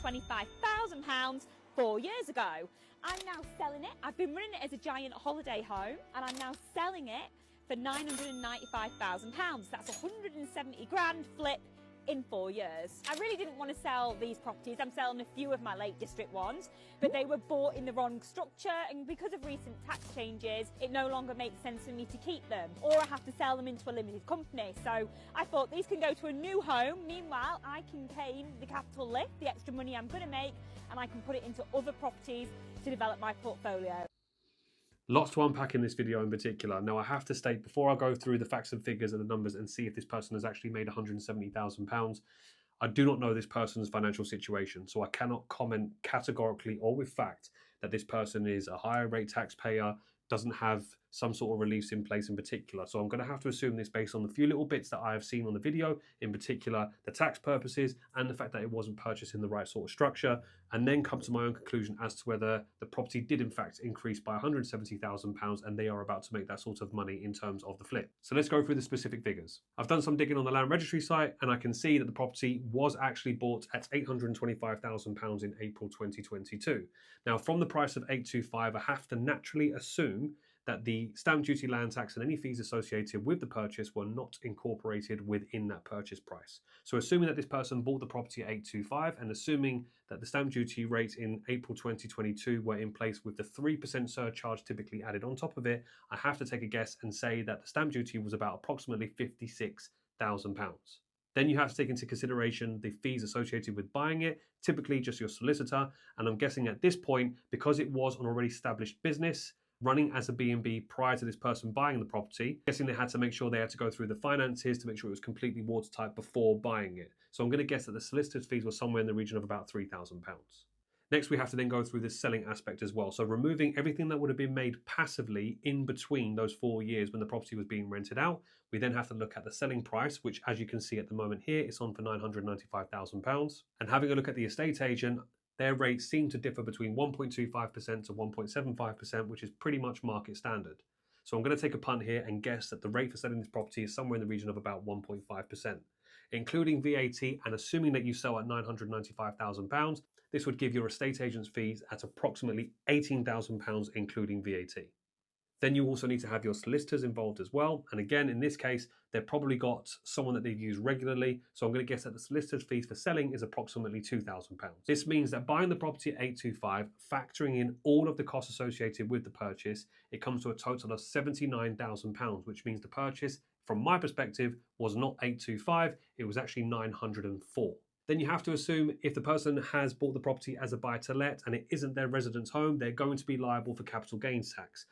£125,000 4 years ago. I'm now selling it. I've been running it as a giant holiday home, and I'm now selling it for £995,000. That's 170 grand flip in 4 years. I really didn't want to sell these properties. I'm selling a few of my Lake District ones, but they were bought in the wrong structure, and because of recent tax changes, it no longer makes sense for me to keep them, or I have to sell them into a limited company. So I thought these can go to a new home. Meanwhile, I can gain the capital lift, the extra money I'm going to make, and I can put it into other properties to develop my portfolio. Lots to unpack in this video in particular. Now, I have to state, before I go through the facts and figures and the numbers and see if this person has actually made £170,000, I do not know this person's financial situation, so I cannot comment categorically or with fact that this person is a higher rate taxpayer, doesn't have some sort of reliefs in place in particular. So I'm going to have to assume this based on the few little bits that I have seen on the video, in particular the tax purposes and the fact that it wasn't purchased in the right sort of structure, and then come to my own conclusion as to whether the property did in fact increase by £170,000 and they are about to make that sort of money in terms of the flip. So let's go through the specific figures. I've done some digging on the land registry site, and I can see that the property was actually bought at £825,000 in April 2022. Now, from the price of $825,000, I have to naturally assume that the stamp duty, land tax and any fees associated with the purchase were not incorporated within that purchase price. So assuming that this person bought the property at $825,000 and assuming that the stamp duty rate in April 2022 were in place with the 3% surcharge typically added on top of it, I have to take a guess and say that the stamp duty was about approximately £56,000. Then you have to take into consideration the fees associated with buying it, typically just your solicitor, and I'm guessing at this point, because it was an already established business, running as a B&B prior to this person buying the property, guessing they had to make sure they had to go through the finances to make sure it was completely watertight before buying it. So I'm going to guess that the solicitor's fees were somewhere in the region of about £3,000. Next, we have to then go through the selling aspect as well. So removing everything that would have been made passively in between those 4 years when the property was being rented out, we then have to look at the selling price, which as you can see at the moment here, it's on for £995,000. And having a look at the estate agent, their rates seem to differ between 1.25% to 1.75%, which is pretty much market standard. So I'm going to take a punt here and guess that the rate for selling this property is somewhere in the region of about 1.5%. Including VAT and assuming that you sell at £995,000, this would give your estate agent's fees at approximately £18,000 including VAT. Then you also need to have your solicitors involved as well. And again, in this case, they've probably got someone that they've used regularly. So I'm going to guess that the solicitor's fees for selling is approximately £2,000. This means that buying the property at $825,000, factoring in all of the costs associated with the purchase, it comes to a total of £79,000, which means the purchase, from my perspective, was not $825,000, it was actually $904,000. Then you have to assume if the person has bought the property as a buy-to-let and it isn't their residence home, they're going to be liable for capital gains tax.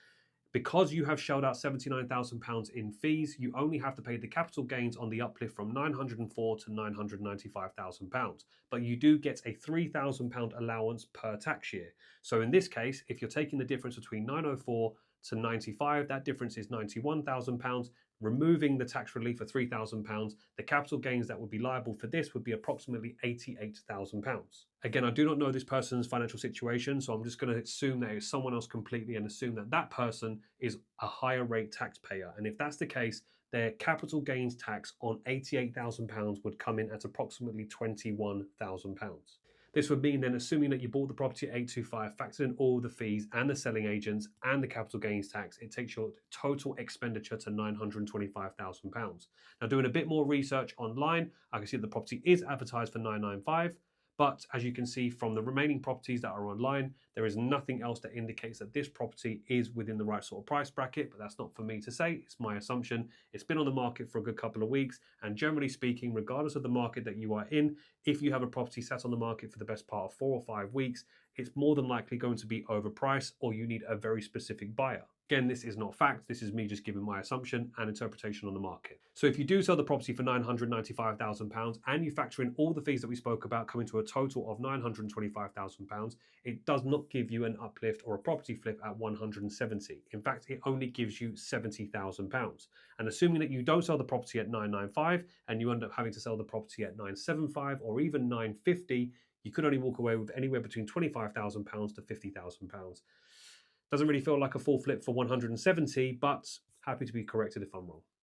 Because you have shelled out £79,000 in fees, you only have to pay the capital gains on the uplift from £904,000 to £995,000. But you do get a £3,000 allowance per tax year. So in this case, if you're taking the difference between £904,000 to £95,000, that difference is £91,000. Removing the tax relief of £3,000, the capital gains that would be liable for this would be approximately £88,000. Again, I do not know this person's financial situation, so I'm just going to assume that it's someone else completely and assume that that person is a higher rate taxpayer. And if that's the case, their capital gains tax on £88,000 would come in at approximately £21,000. This would mean then, assuming that you bought the property at $825,000, factored in all the fees and the selling agents and the capital gains tax, it takes your total expenditure to £925,000. Now, doing a bit more research online, I can see that the property is advertised for $995,000. But as you can see from the remaining properties that are online, there is nothing else that indicates that this property is within the right sort of price bracket, but that's not for me to say, it's my assumption. It's been on the market for a good couple of weeks, and generally speaking, regardless of the market that you are in, if you have a property sat on the market for the best part of 4 or 5 weeks, it's more than likely going to be overpriced or you need a very specific buyer. Again, this is not fact, this is me just giving my assumption and interpretation on the market. So if you do sell the property for £995,000 and you factor in all the fees that we spoke about, coming to a total of £925,000, it does not give you an uplift or a property flip at 170. In fact, it only gives you £70,000. And assuming that you don't sell the property at £995 and you end up having to sell the property at £975 or even £950, you could only walk away with anywhere between £25,000 to £50,000. Doesn't really feel like a full flip for 170, but happy to be corrected if I'm wrong.